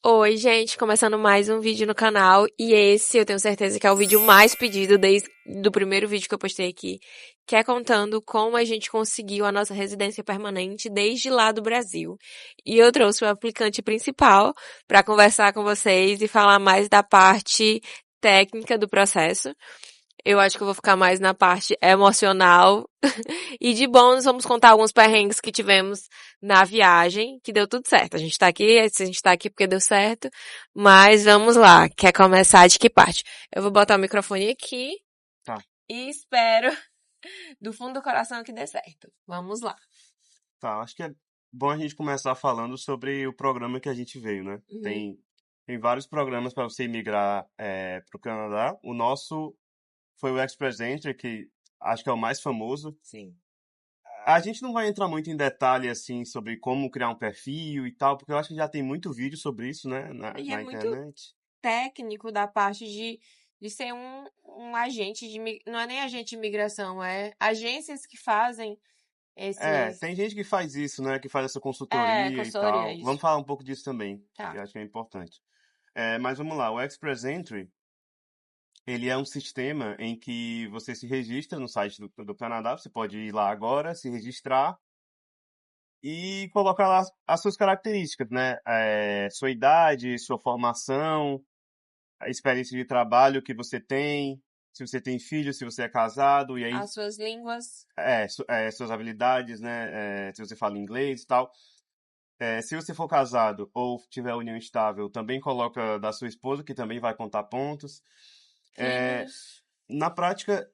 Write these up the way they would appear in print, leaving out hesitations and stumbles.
Oi, gente, começando mais um vídeo no canal e esse eu tenho certeza que é o vídeo mais pedido desde do primeiro vídeo que eu postei aqui, que é contando como a gente conseguiu a nossa residência permanente desde lá do Brasil. E eu trouxe o aplicante principal para conversar com vocês e falar mais da parte técnica do processo. Eu acho que eu vou ficar mais na parte emocional. E de bônus, vamos contar alguns perrengues que tivemos na viagem, que deu tudo certo. A gente tá aqui porque deu certo. Mas vamos lá. Quer começar de que parte? Eu vou botar o microfone aqui Tá, e espero do fundo do coração que dê certo. Vamos lá. tá. Acho que é bom a gente começar falando sobre o programa que a gente veio, né? Uhum. Tem vários programas para você imigrar para o Canadá. O nosso foi o Express Entry, que acho que é o mais famoso. Sim. A gente não vai entrar muito em detalhe assim sobre como criar um perfil e tal, porque eu acho que já tem muito vídeo sobre isso, né, E é na muito internet. técnico da parte de ser um agente não é nem agente de imigração, é agências que fazem É, esses. tem gente que faz isso, né, que faz essa consultoria e Consultoria, tal. isso. Vamos falar um pouco disso também, que Tá. eu acho que é importante. Mas vamos lá, o Express Entry. Ele é um sistema em que você se registra no site do Canadá, você pode ir lá agora, se registrar e colocar lá as suas características, né? Sua idade, sua formação, a experiência de trabalho que você tem, se você tem filho, se você é casado, e aí As suas línguas. suas habilidades, né? Se você fala inglês e tal. Se você for casado ou tiver união estável, também coloca da sua esposa, que também vai contar pontos. É, Filhos. Na prática,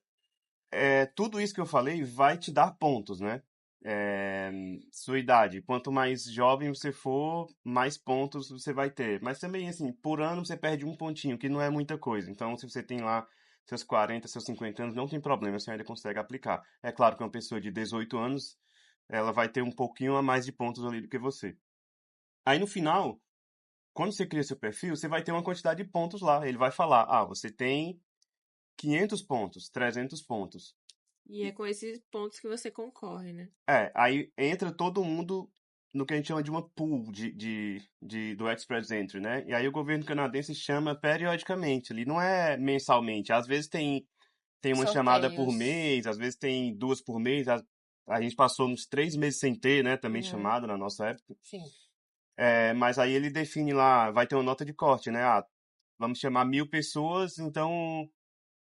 tudo isso que eu falei vai te dar pontos, né? É, Sua idade. Quanto mais jovem você for, mais pontos você vai ter. Mas também, assim, por ano você perde um pontinho, que não é muita coisa. Então, se você tem lá seus 40, seus 50 anos, não tem problema, você ainda consegue aplicar. É claro que uma pessoa de 18 anos, ela vai ter um pouquinho a mais de pontos ali do que você. Aí, no final, quando você cria seu perfil, você vai ter uma quantidade de pontos lá. Ele vai falar, você tem 500 pontos, 300 pontos. E é com esses pontos que você concorre, né? Aí entra todo mundo no que a gente chama de uma pool do Express Entry, né? E aí o governo canadense chama periodicamente, ali não é mensalmente. Às vezes tem uma chamada por Sorteios. mês, às vezes tem duas por mês. A gente passou uns 3 meses sem ter, né? Também Uhum. chamada na nossa época. Sim. Mas aí ele define lá, vai ter uma nota de corte, né? Vamos chamar 1.000 pessoas, então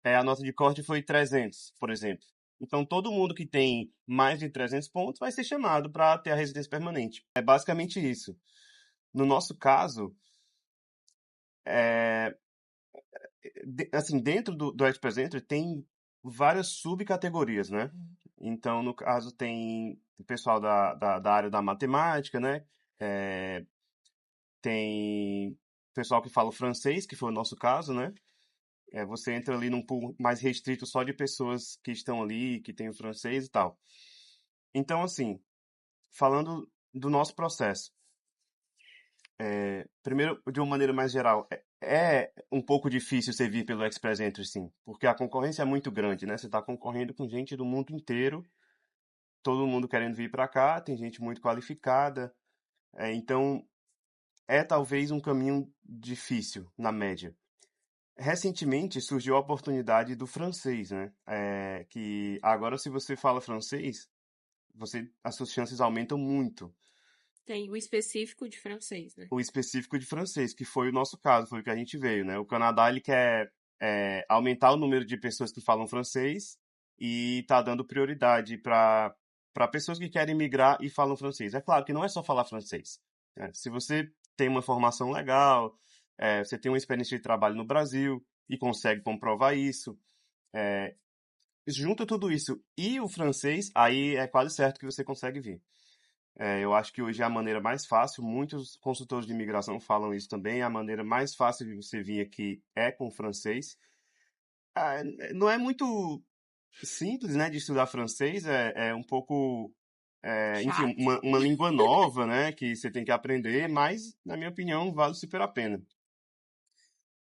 a nota de corte foi 300, por exemplo. Então, todo mundo que tem mais de 300 pontos vai ser chamado para ter a residência permanente. É basicamente isso. No nosso caso, é, assim, dentro do Express Entry tem várias subcategorias, né? Então, no caso, tem o pessoal da área da matemática, né? É, Tem pessoal que fala o francês, que foi o nosso caso, né? Você entra ali num pool mais restrito só de pessoas que estão ali, que têm o francês e tal. Então, assim, falando do nosso processo, primeiro, de uma maneira mais geral, é um pouco difícil você vir pelo Express Entry, sim, porque a concorrência é muito grande, né? Você está concorrendo com gente do mundo inteiro, todo mundo querendo vir para cá, tem gente muito qualificada, então é talvez um caminho difícil, na média. Recentemente surgiu a oportunidade do francês, né? Que agora, se você fala francês, as suas chances aumentam muito. Tem o específico de francês, né? O específico de francês, que foi o nosso caso, foi o que a gente veio, né? O Canadá ele quer aumentar o número de pessoas que falam francês e está dando prioridade para pessoas que querem migrar e falam francês. É claro que não é só falar francês, né? Se você tem uma formação legal, você tem uma experiência de trabalho no Brasil e consegue comprovar isso, junta tudo isso e o francês, aí é quase certo que você consegue vir. Eu acho que hoje é a maneira mais fácil, muitos consultores de imigração falam isso também, a maneira mais fácil de você vir aqui é com o francês. Não é muito simples, né, de estudar francês, é um pouco, enfim, Chato. uma língua nova, né, que você tem que aprender, mas, na minha opinião, vale super a pena.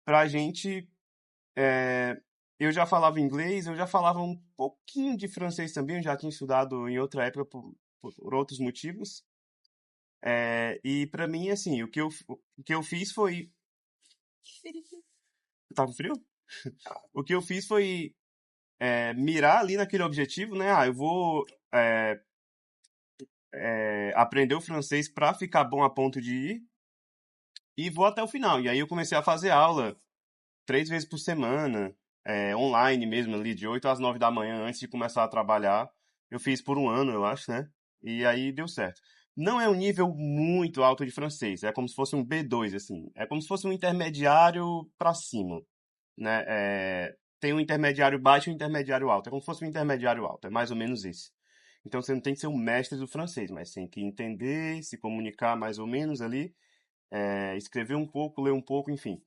Pra gente, eu já falava inglês, eu já falava um pouquinho de francês também, eu já tinha estudado em outra época por outros motivos. E pra mim, assim, o que eu fiz foi. Tá com frio? O que eu fiz foi mirar ali naquele objetivo, né? Eu vou é, aprender o francês pra ficar bom a ponto de ir e vou até o final. E aí eu comecei a fazer aula 3 vezes por semana, online mesmo, ali, de 8 às 9 da manhã, antes de começar a trabalhar. Eu fiz por um ano, eu acho, né? E aí deu certo. Não é um nível muito alto de francês, é como se fosse um B2, assim. É como se fosse um intermediário pra cima, né? Tem um intermediário baixo e um intermediário alto. É como se fosse um intermediário alto, é mais ou menos esse. Então você não tem que ser um mestre do francês, mas tem que entender, se comunicar mais ou menos ali, escrever um pouco, ler um pouco, enfim.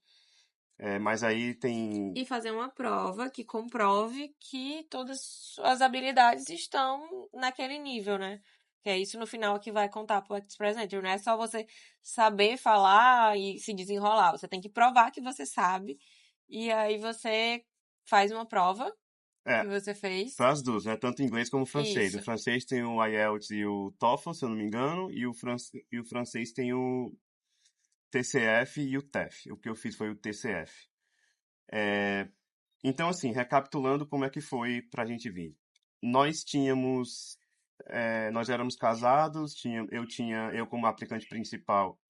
Mas aí tem. E fazer uma prova que comprove que todas as suas habilidades estão naquele nível, né? Que é isso no final que vai contar pro Express Entry. Não é só você saber falar e se desenrolar. Você tem que provar que você sabe. E aí você faz uma prova que É, você fez. para as duas, né? Tanto inglês como francês. O Isso. francês tem o IELTS e o TOEFL, se eu não me engano, e o francês tem o TCF e o TEF. O que eu fiz foi o TCF. Então, assim, recapitulando como é que foi pra gente vir. Nós tínhamos, nós éramos casados, eu como aplicante principal,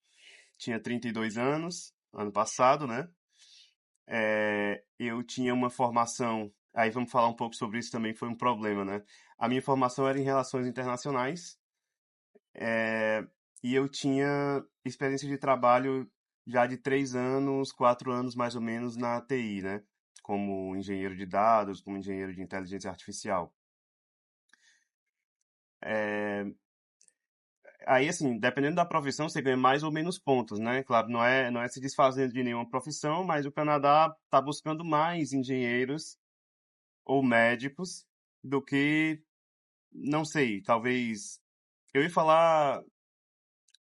tinha 32 anos, ano passado, né? Eu tinha uma formação, aí vamos falar um pouco sobre isso também, foi um problema, né? A minha formação era em relações internacionais, e eu tinha experiência de trabalho já de 3 anos, 4 anos mais ou menos na TI, né? Como engenheiro de dados, como engenheiro de inteligência artificial. Aí, assim, dependendo da profissão, você ganha mais ou menos pontos, né? Claro, não é se desfazendo de nenhuma profissão, mas o Canadá está buscando mais engenheiros ou médicos do que, não sei, talvez. Eu ia falar.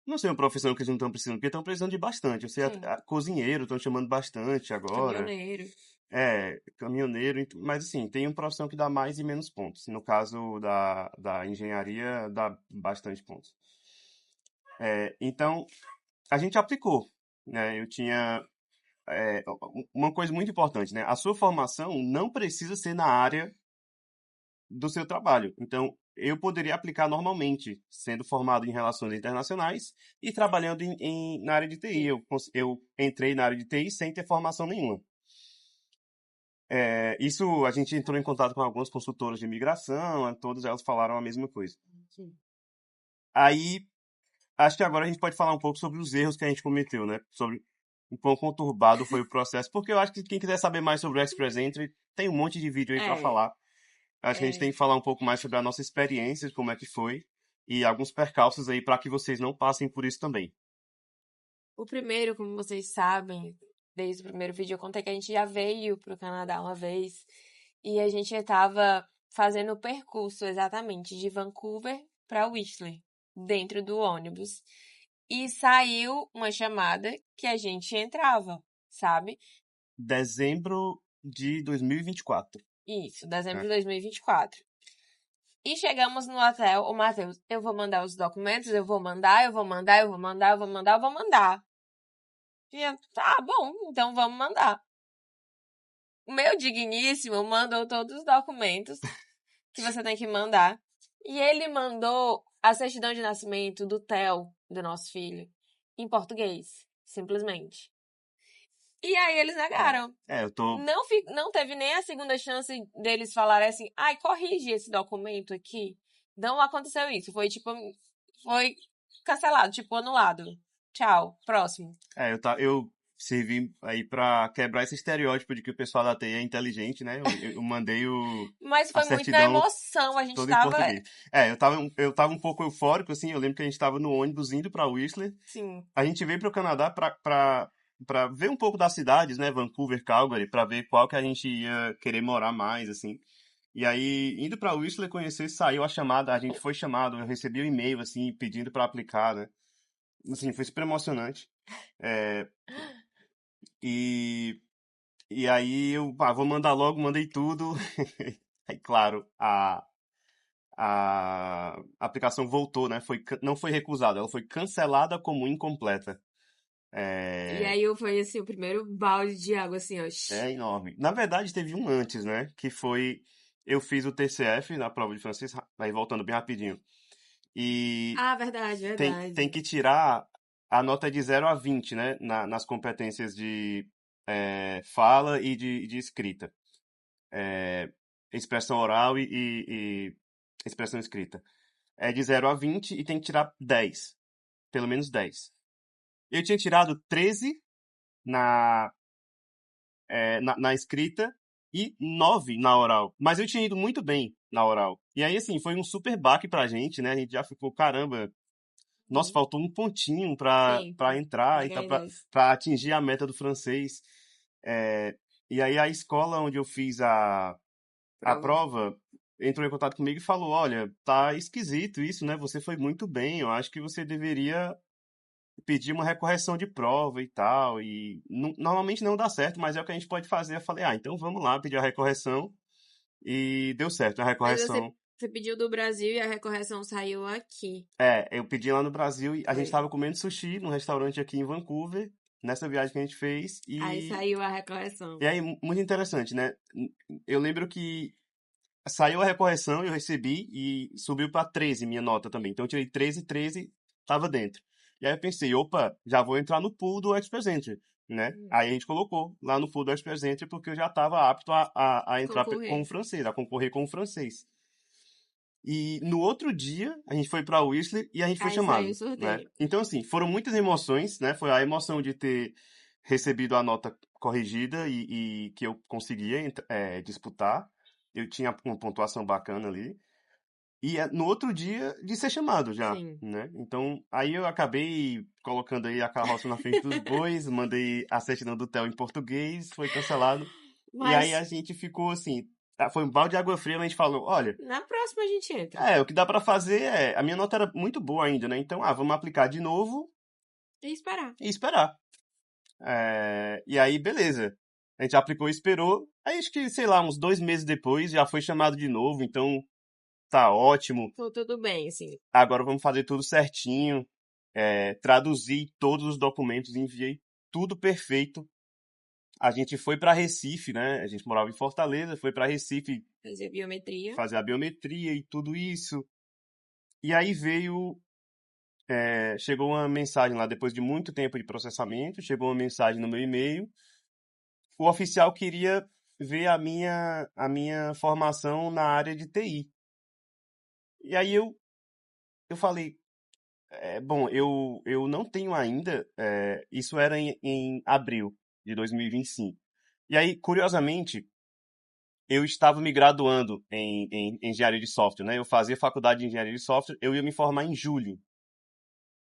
Não sei uma profissão que eles não estão precisando, porque estão precisando de bastante. Eu sei, Sim. cozinheiro estão chamando bastante agora. Caminhoneiro. Caminhoneiro, mas assim, tem uma profissão que dá mais e menos pontos. No caso da engenharia, dá bastante pontos. Então, a gente aplicou, né? Eu tinha uma coisa muito importante, né? A sua formação não precisa ser na área do seu trabalho. Então, eu poderia aplicar normalmente, sendo formado em relações internacionais e trabalhando na área de TI. Eu entrei na área de TI sem ter formação nenhuma. Isso a gente entrou em contato com algumas consultoras de imigração, todas elas falaram a mesma coisa. Sim. Aí, acho que agora a gente pode falar um pouco sobre os erros que a gente cometeu, né? Sobre o quão conturbado foi o processo, porque eu acho que quem quiser saber mais sobre o Express Entry, tem um monte de vídeo aí para É, falar. Acho que a gente tem é. que falar um pouco mais sobre a nossa experiência, como é que foi, e alguns percalços aí para que vocês não passem por isso também. O primeiro, como vocês sabem, desde o primeiro vídeo eu contei que a gente já veio pro Canadá uma vez e a gente estava fazendo o percurso exatamente de Vancouver para Whistler, dentro do ônibus. E saiu uma chamada que a gente entrava, sabe? Dezembro de 2024. Isso, dezembro Né? de 2024. E chegamos no hotel, o Matheus, eu vou mandar os documentos, eu vou mandar, eu vou mandar, eu vou mandar, eu vou mandar, eu vou mandar. E eu, tá bom, então vamos mandar. O meu digníssimo mandou todos os documentos que você tem que mandar. E ele mandou a certidão de nascimento do Theo, do nosso filho, em português, simplesmente. E aí eles negaram. Eu tô. Não teve nem a segunda chance deles falarem assim, ai, corrige esse documento aqui. Não aconteceu isso. Foi tipo, foi cancelado, tipo, anulado. Tchau, próximo. Eu servi aí pra quebrar esse estereótipo de que o pessoal da TI é inteligente, né? Eu mandei Mas a foi muito na certidão emoção, a gente toda em tava, português. Eu tava um pouco eufórico, assim. Eu lembro que a gente tava no ônibus indo pra Whistler. sim, A gente veio pro Canadá pra ver um pouco das cidades, né? Vancouver, Calgary, pra ver qual que a gente ia querer morar mais, assim. E aí, indo pra Whistler conhecer, saiu a chamada, a gente foi chamado, eu recebi um e-mail, assim, pedindo pra aplicar, né? Assim, foi super emocionante. É, e, e aí eu vou mandar logo, mandei tudo. Aí, claro, a aplicação voltou, né? Não foi recusada, ela foi cancelada como incompleta. E É, aí foi assim, o primeiro balde de água, assim, ó. é enorme. Na verdade, teve um antes, né? Que foi. Eu fiz o TCF na prova de francês, aí voltando bem rapidinho. E Ah, verdade, tem verdade. que tirar a nota de 0 a 20, né? Nas competências de fala e de escrita. É, expressão oral e expressão escrita. É de 0 a 20 e tem que tirar 10. Pelo menos 10. Eu tinha tirado 13 na, na escrita e 9 na oral. Mas eu tinha ido muito bem na oral. E aí, assim, foi um super baque pra gente, né? A gente já ficou, caramba, nossa, Uhum. faltou um pontinho pra Sim, entrar pra e tá, ganhar 10. pra atingir a meta do francês. É, e aí a escola onde eu fiz a Prova. prova entrou em contato comigo e falou, olha, tá esquisito isso, né? Você foi muito bem, eu acho que você deveria pedir uma recorreção de prova e tal. E normalmente não dá certo, mas é o que a gente pode fazer. Eu falei, então vamos lá pedir a recorreção. E deu certo a Mas recorreção. você pediu do Brasil e a recorreção saiu aqui. Eu pedi lá no Brasil e a gente Foi. tava comendo sushi num restaurante aqui em Vancouver, nessa viagem que a gente fez. Aí saiu a recorreção. E aí, muito interessante, né? Eu lembro que saiu a recorreção, eu recebi e subiu para 13 minha nota também. Então eu tirei 13, 13, tava dentro. E aí eu pensei, opa, já vou entrar no pool do X-Presenter, né? Aí a gente colocou lá no pool do X-Presenter porque eu já estava apto a entrar com o Concorrer. francês, a concorrer com o francês. E no outro dia, a gente foi para Whistler e a gente foi Aí saiu o chamado, né? sorteio. Então, assim, foram muitas emoções, né? Foi a emoção de ter recebido a nota corrigida e que eu conseguia disputar. Eu tinha uma pontuação bacana ali. E no outro dia de ser chamado já, Sim. né? Então, aí eu acabei colocando aí a carroça na frente dos bois, mandei a certidão do TEL em português, foi cancelado. E aí a Mas gente ficou assim, foi um balde de água fria, mas a gente falou, olha, na próxima a gente entra. o que dá pra fazer a minha nota era muito boa ainda, né? Então, vamos aplicar de novo E esperar. e esperar. E aí, beleza. A gente aplicou e esperou. Aí acho que, sei lá, uns 2 meses depois já foi chamado de novo, então tá ótimo. Ficou tudo bem, assim. Agora vamos fazer tudo certinho. Traduzi todos os documentos, enviei tudo perfeito. A gente foi para Recife, né? A gente morava em Fortaleza, foi para Recife Fazer biometria. fazer a biometria e tudo isso. E aí chegou uma mensagem lá, depois de muito tempo de processamento, chegou uma mensagem no meu e-mail. O oficial queria ver a minha formação na área de TI. E aí eu falei, bom, eu não tenho ainda, isso era em abril de 2025. E aí, curiosamente, eu estava me graduando em engenharia de software, né? Eu fazia faculdade de engenharia de software, eu ia me formar em julho.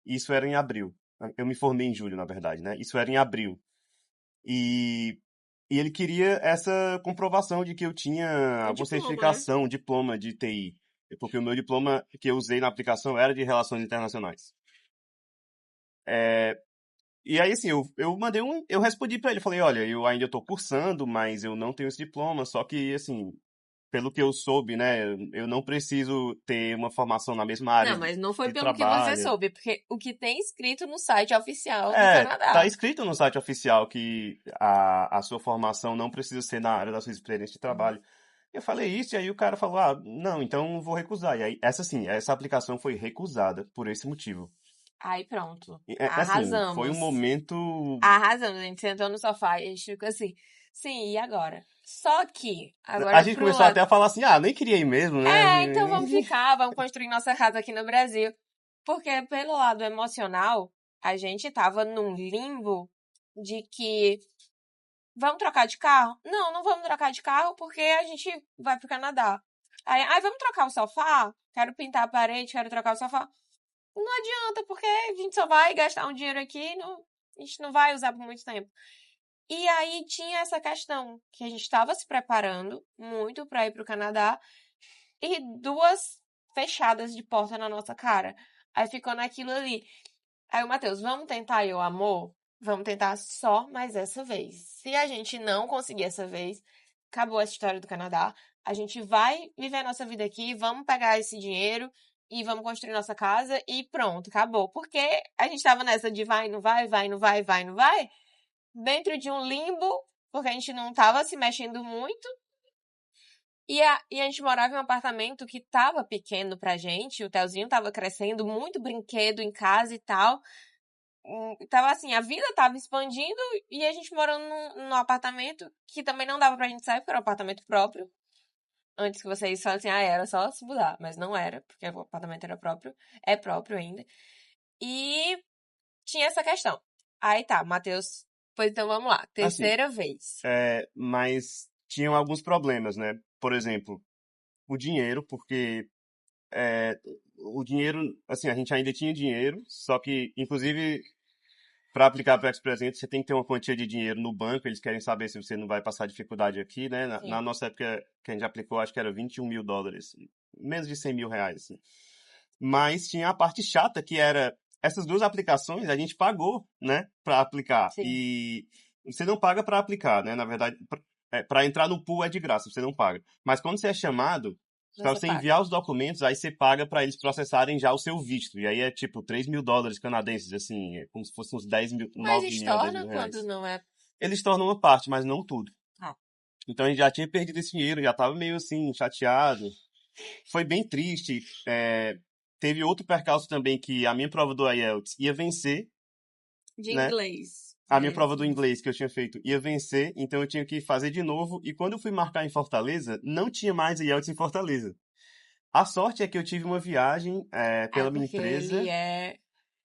Isso era em abril. Eu me formei em julho, na verdade, né? Isso era em abril. E, e ele queria essa comprovação de que eu tinha O alguma diploma, né? certificação, diploma de TI. Porque o meu diploma que eu usei na aplicação era de relações internacionais. E aí, assim, eu mandei eu respondi pra ele, falei, olha, eu ainda estou cursando, mas eu não tenho esse diploma, só que, assim, pelo que eu soube, né, eu não preciso ter uma formação na mesma área Não, mas não foi de pelo que você trabalho. soube, porque o que tem escrito no site oficial do Tá Canadá. escrito no site oficial que a sua formação não precisa ser na área da sua experiência de Uhum. trabalho. Eu falei isso, e aí o cara falou, não, então vou recusar. E aí, essa aplicação foi recusada por esse motivo. Aí pronto. Assim, foi um Arrasamos. momento. Arrasamos. A gente sentou no sofá e a gente ficou assim. Sim, e agora? Só que, A agora gente pro começou até lado. a falar assim, nem queria ir mesmo, né? Então vamos ficar, vamos construir nossa casa aqui no Brasil. Porque pelo lado emocional, a gente tava num limbo de que vamos trocar de carro? Não, não vamos trocar de carro porque a gente vai pro Canadá. Aí, vamos trocar o sofá? Quero pintar a parede, quero trocar o sofá. Não adianta, porque a gente só vai gastar um dinheiro aqui, não, a gente não vai usar por muito tempo. E aí tinha essa questão, que a gente estava se preparando muito para ir pro Canadá e duas fechadas de porta na nossa cara. Aí ficou naquilo ali. Aí o Matheus, vamos tentar, eu, amor? Vamos tentar só mais essa vez. Se a gente não conseguir essa vez, acabou essa história do Canadá. a gente vai viver a nossa vida aqui, vamos pegar esse dinheiro e vamos construir nossa casa e pronto, acabou. Porque a gente tava nessa de vai, não vai, vai, não vai, vai, não vai, dentro de um limbo, porque a gente não tava se mexendo muito. E a gente morava em um apartamento que tava pequeno pra gente, o Telzinho tava crescendo, muito brinquedo em casa e tal. Tava assim, a vida tava expandindo e a gente morando num apartamento que também não dava pra gente sair, porque era um apartamento próprio. Antes que vocês falassem, era só se mudar. Mas não era, porque o apartamento era próprio. É próprio ainda. E tinha essa questão. Aí tá, Matheus. Pois então vamos lá. Assim, Terceira vez. mas tinham alguns problemas, né? Por exemplo, o dinheiro, porque é, o dinheiro, assim, a gente ainda tinha dinheiro, só que, inclusive, para aplicar para o X-Presente, você tem que ter uma quantia de dinheiro no banco, eles querem saber se você não vai passar dificuldade aqui, né? Na Sim. nossa época, que a gente aplicou, acho que era 21 mil dólares, menos de 100 mil reais, assim. Mas tinha a parte chata, que era, essas duas aplicações a gente pagou, né, para aplicar. Sim. E você não paga para aplicar, né? Na verdade, para entrar no pool é de graça, você não paga. Mas quando você é chamado, para Você você paga. enviar os documentos, aí você paga para eles processarem já o seu visto. E aí é tipo 3 mil dólares canadenses, assim, é como se fossem uns 10 mil, Mas 9 mil a 10 estorna mil quando reais. não é. Eles tornam uma parte, mas não tudo. Ah. Então a gente já tinha perdido esse dinheiro, já tava meio assim, chateado. Foi bem triste. Teve outro percalço também que a minha prova do IELTS ia vencer, De né? inglês. A minha prova do inglês que eu tinha feito ia vencer, então eu tinha que fazer de novo. E quando eu fui marcar em Fortaleza, não tinha mais IELTS em Fortaleza. A sorte é que eu tive uma viagem É pela minha porque ele empresa.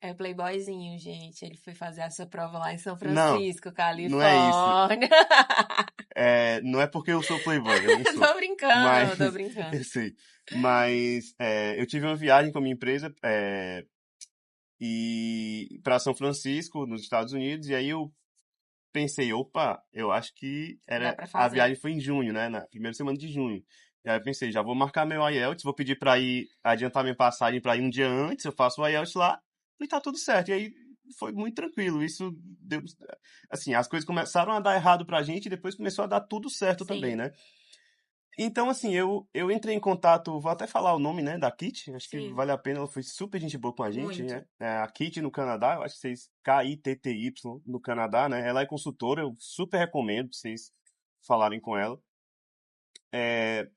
é playboyzinho, gente. Ele foi fazer essa prova lá em São Não, Francisco, não é isso. Califórnia. Não é porque eu sou playboy, eu não sou. Tô Mas, brincando, tô brincando. eu sei. Mas eu tive uma viagem com a minha empresa e para São Francisco, nos Estados Unidos, e aí eu pensei, opa, eu acho que Dá era pra a fazer. viagem foi em junho, né, na primeira semana de junho. E aí eu pensei, já vou marcar meu IELTS, vou pedir para ir adiantar minha passagem para ir um dia antes, eu faço o IELTS lá e tá tudo certo. E aí foi muito tranquilo. Isso deu, assim, as coisas começaram a dar errado pra gente e depois começou a dar tudo certo também, Sim, né? Então, assim, eu entrei em contato, vou até falar o nome, né, da Kit, acho que sim, vale a pena, ela foi super gente boa com a gente, muito. né? A Kit no Canadá, eu acho que vocês, Kitty no Canadá, né? Ela é consultora, eu super recomendo vocês falarem com ela. É,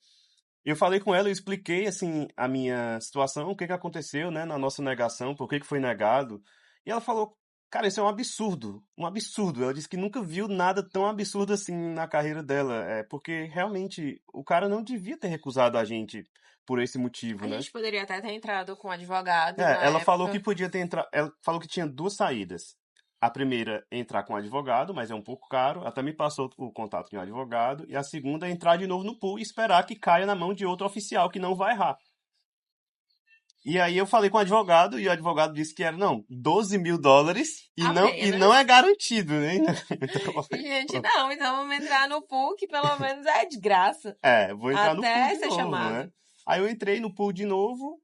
eu falei com ela, eu expliquei, assim, a minha situação, o que que aconteceu, né, na nossa negação, por que que foi negado. E ela falou, cara, isso é um absurdo, um absurdo. Ela disse que nunca viu nada tão absurdo assim na carreira dela, porque realmente o cara não devia ter recusado a gente por esse motivo, A né? gente poderia até ter entrado com advogado na Ela falou que época. podia ter entrado, ela falou que tinha duas saídas. A primeira é entrar com um advogado, mas é um pouco caro. Ela até me passou o contato de um advogado. E a segunda é entrar de novo no pool e esperar que caia na mão de outro oficial que não vai errar. E aí eu falei com o advogado e o advogado disse que era, não, 12 mil dólares e não é Apenas. garantido, né? Então eu E, falei, gente, pô, não, então vamos entrar no pool, que pelo menos é de graça. vou entrar no pool Até de ser novo, né? chamado. Aí eu entrei no pool de novo,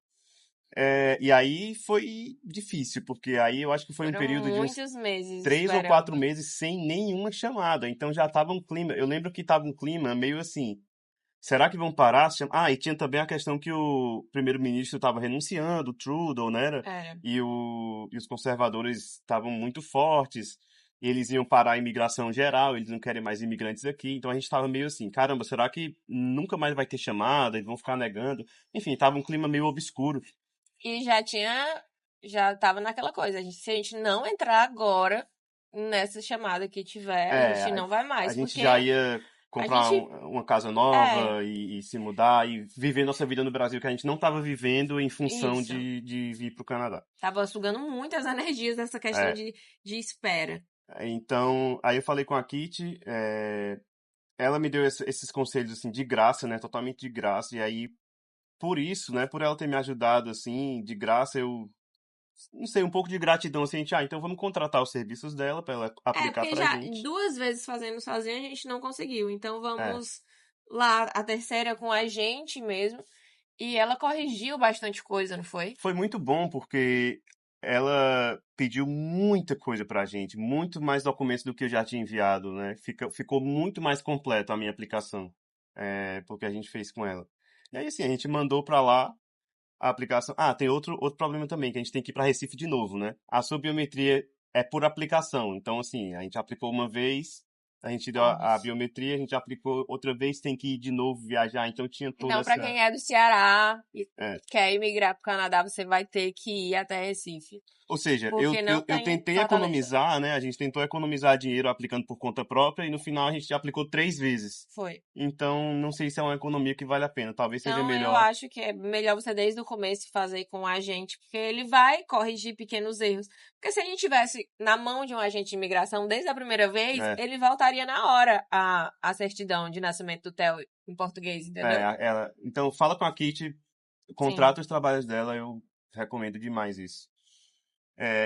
e aí foi difícil, porque aí eu acho que foi um Foram período de uns muitos meses 3 ou 4 esperando. meses sem nenhuma chamada. Então já tava um clima, eu lembro que tava um clima meio assim, será que vão parar? E tinha também a questão que o primeiro-ministro estava renunciando, o Trudeau, né? Era. E os conservadores estavam muito fortes. Eles iam parar a imigração geral, eles não querem mais imigrantes aqui. Então a gente estava meio assim, caramba, será que nunca mais vai ter chamada? Eles vão ficar negando. Enfim, tava um clima meio obscuro. E já tava naquela coisa. Se a gente não entrar agora nessa chamada que tiver, a É, gente não vai a mais. gente Porque já ia a comprar gente, uma casa é, nova e se mudar e viver nossa vida no Brasil, que a gente não estava vivendo em função isso. de vir para o Canadá. Tava sugando muitas energias dessa questão É, de espera. então, aí eu falei com a Kitty, ela me deu esses conselhos assim de graça, né, totalmente de graça, e aí por isso, né, por ela ter me ajudado assim, de graça, eu não sei, um pouco de gratidão assim, então vamos contratar os serviços dela para ela É, aplicar porque pra já gente. 2 vezes fazendo sozinho a gente não conseguiu. Então É, vamos lá, a terceira com a gente mesmo. E ela corrigiu bastante coisa, não foi? foi muito bom porque ela pediu muita coisa pra gente, muito mais documentos do que eu já tinha enviado, né? Ficou muito mais completo a minha aplicação. porque a gente fez com ela. E aí, assim, a gente mandou pra lá a aplicação. Ah, tem outro problema também, que a gente tem que ir para Recife de novo, né? A sua biometria é por aplicação. Então, assim, a gente aplicou uma vez, a gente deu a Nossa. biometria, a gente aplicou outra vez, tem que ir de novo viajar. Então, tinha toda Então, pra essa. quem é do Ceará e É. quer imigrar pro Canadá, você vai ter que ir até Recife, Ou seja, porque não eu tem tentei Fortaleza. economizar, né? A gente tentou economizar dinheiro aplicando por conta própria e no final a gente já aplicou 3 vezes. Foi. Então, não sei se é uma economia que vale a pena. Talvez seja Então, eu melhor. acho que é melhor você desde o começo fazer com o agente, porque ele vai corrigir pequenos erros. Porque se a gente tivesse na mão de um agente de imigração desde a primeira vez, É, ele voltaria na hora a certidão de nascimento do Theo em português, entendeu? então, fala com a Kitty, Sim. contrata os trabalhos dela, eu recomendo demais isso.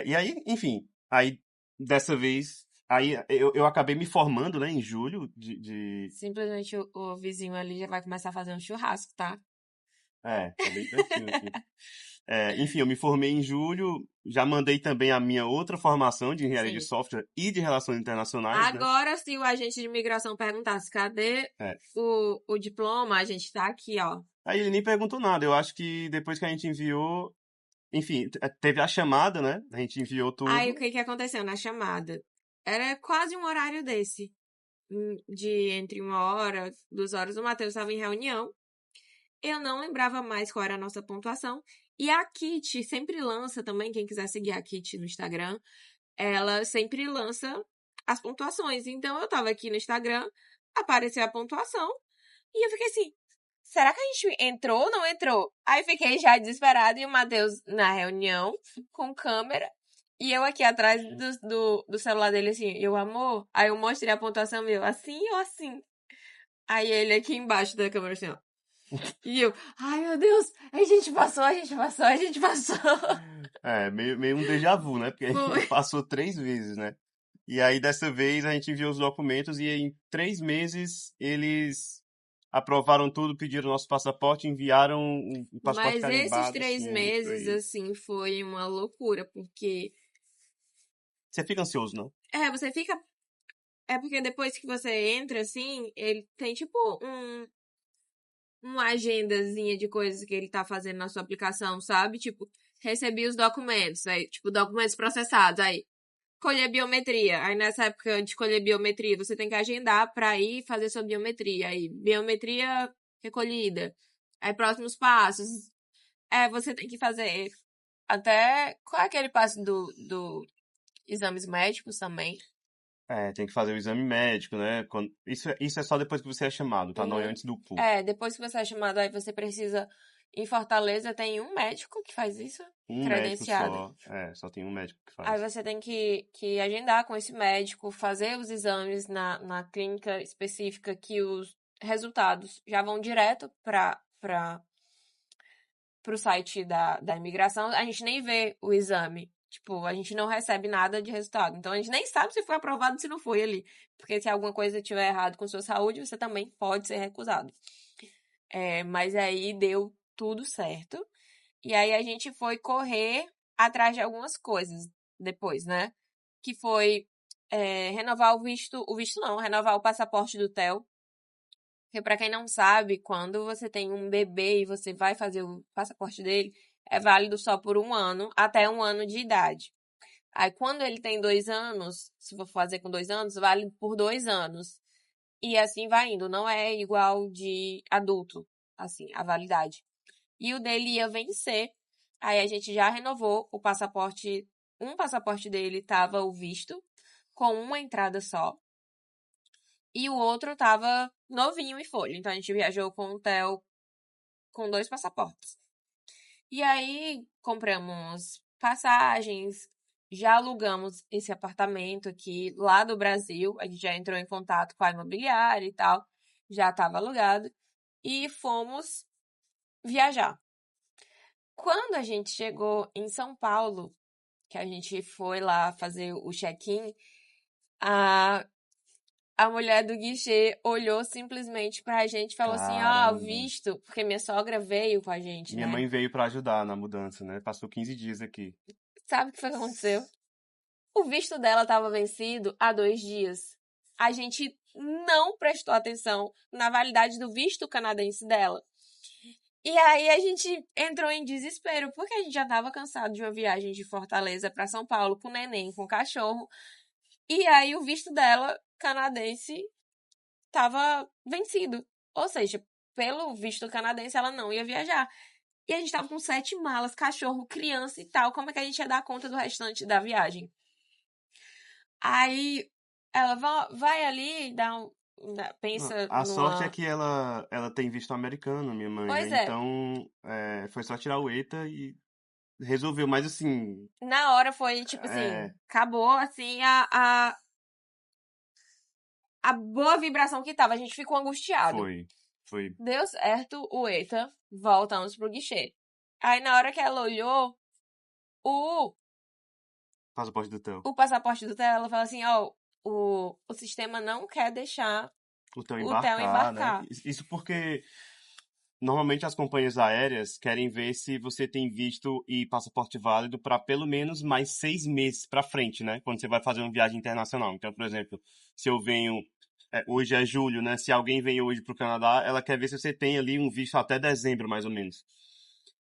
E aí, enfim, aí dessa vez, aí eu acabei me formando, né, em julho Simplesmente o vizinho ali já vai começar a fazer um churrasco, tá? tá bem pertinho aqui. Enfim, eu me formei em julho, já mandei também a minha outra formação de engenharia de Sim. software e de relações internacionais, né? Agora, se o agente de imigração perguntasse cadê É. o diploma, a gente tá aqui, ó. Aí ele nem perguntou nada, eu acho que depois que a gente enviou, enfim, teve a chamada, né? A gente enviou Aí, o tudo. que que aconteceu na chamada? Era quase um horário desse. De entre 1 hora, 2 horas, o Matheus estava em reunião. Eu não lembrava mais qual era a nossa pontuação. E a Kit sempre lança também, quem quiser seguir a Kit no Instagram, ela sempre lança as pontuações. Então eu tava aqui no Instagram, apareceu a pontuação, e eu fiquei assim, será que a gente entrou ou não entrou? Aí fiquei já desesperada e o Matheus na reunião, com câmera, e eu aqui atrás do celular dele assim, eu, amor, aí eu mostrei a pontuação meu, assim ou assim? Aí ele aqui embaixo da câmera assim, ó. E eu, ai meu Deus, a gente passou, a gente passou, a gente passou. Meio um déjà vu, né? Porque a Foi. gente passou 3 vezes, né? E aí, dessa vez, a gente enviou os documentos e em 3 meses eles aprovaram tudo, pediram nosso passaporte, enviaram um passaporte Mas esses carimbado, 3 meses, foi... assim, foi uma loucura, porque Você fica ansioso, não? você fica. É porque depois que você entra, assim, ele tem tipo uma agendazinha de coisas que ele tá fazendo na sua aplicação, sabe? Tipo, recebi os documentos, aí, tipo, documentos processados, aí, colher biometria. Aí nessa época de colher biometria, você tem que agendar pra ir fazer sua biometria. Aí, biometria recolhida. Aí, próximos passos. Você tem que fazer até. Qual é aquele passo do exames médicos também? Tem que fazer o exame médico, né? Isso é só depois que você é chamado, tá? Não é Uhum. antes do curso. Depois que você é chamado, aí você precisa. Em Fortaleza tem um médico que faz isso, Um médico credenciado. só, só tem um médico que Aí faz. você tem que agendar com esse médico, fazer os exames na clínica específica que os resultados já vão direto para o site da imigração. A gente nem vê o exame. Tipo, a gente não recebe nada de resultado. Então a gente nem sabe se foi aprovado ou se não foi ali. Porque se alguma coisa tiver errado com sua saúde, você também pode ser recusado. Mas aí deu tudo certo. E aí a gente foi correr atrás de algumas coisas depois, né? Que foi renovar o visto não, renovar o passaporte do Theo. Porque pra quem não sabe, quando você tem um bebê e você vai fazer o passaporte dele, é válido só por 1 ano, até 1 ano de idade. Aí quando ele tem 2 anos, se for fazer com 2 anos, vale por 2 anos. E assim vai indo, não é igual de adulto, assim, a validade. E o dele ia vencer. Aí a gente já renovou o passaporte. Um passaporte dele tava o visto, com uma entrada só. E o outro tava novinho em folha. Então a gente viajou com o Theo com 2 passaportes. E aí compramos passagens, já alugamos esse apartamento aqui lá do Brasil. A gente já entrou em contato com a imobiliária e tal. Já estava alugado. E fomos viajar. Quando a gente chegou em São Paulo, que a gente foi lá fazer o check-in, a, a mulher do guichê olhou simplesmente pra gente e falou assim, o Caramba. visto, porque minha sogra veio com a gente, Minha né? mãe veio pra ajudar na mudança, né? Passou 15 dias aqui. Sabe o que foi que aconteceu? O visto dela tava vencido há 2 dias. A gente não prestou atenção na validade do visto canadense dela. E aí a gente entrou em desespero, porque a gente já estava cansado de uma viagem de Fortaleza para São Paulo com neném, com cachorro. E aí o visto dela, canadense, estava vencido. Ou seja, pelo visto canadense, ela não ia viajar. E a gente tava com 7 malas, cachorro, criança e tal. Como é que a gente ia dar conta do restante da viagem? Aí ela vai ali, pensa A sorte é numa. que ela tem visto americano, minha mãe, né? Pois é, Então, foi só tirar o ETA e resolveu. Mas, assim, na hora foi tipo assim, acabou assim a boa vibração que tava. A gente ficou angustiado. foi Deu certo o ETA, voltamos pro guichê. Aí na hora que ela olhou, o passaporte do Theo. o passaporte do Theo, ela falou assim, ó, o sistema não quer deixar O Theo o Theo embarcar, né? embarcar. Isso porque normalmente as companhias aéreas querem ver se você tem visto e passaporte válido para pelo menos mais 6 meses para frente, né? Quando você vai fazer uma viagem internacional. Então, por exemplo, se eu venho hoje é julho, né? Se alguém vem hoje para o Canadá, ela quer ver se você tem ali um visto até dezembro, mais ou menos.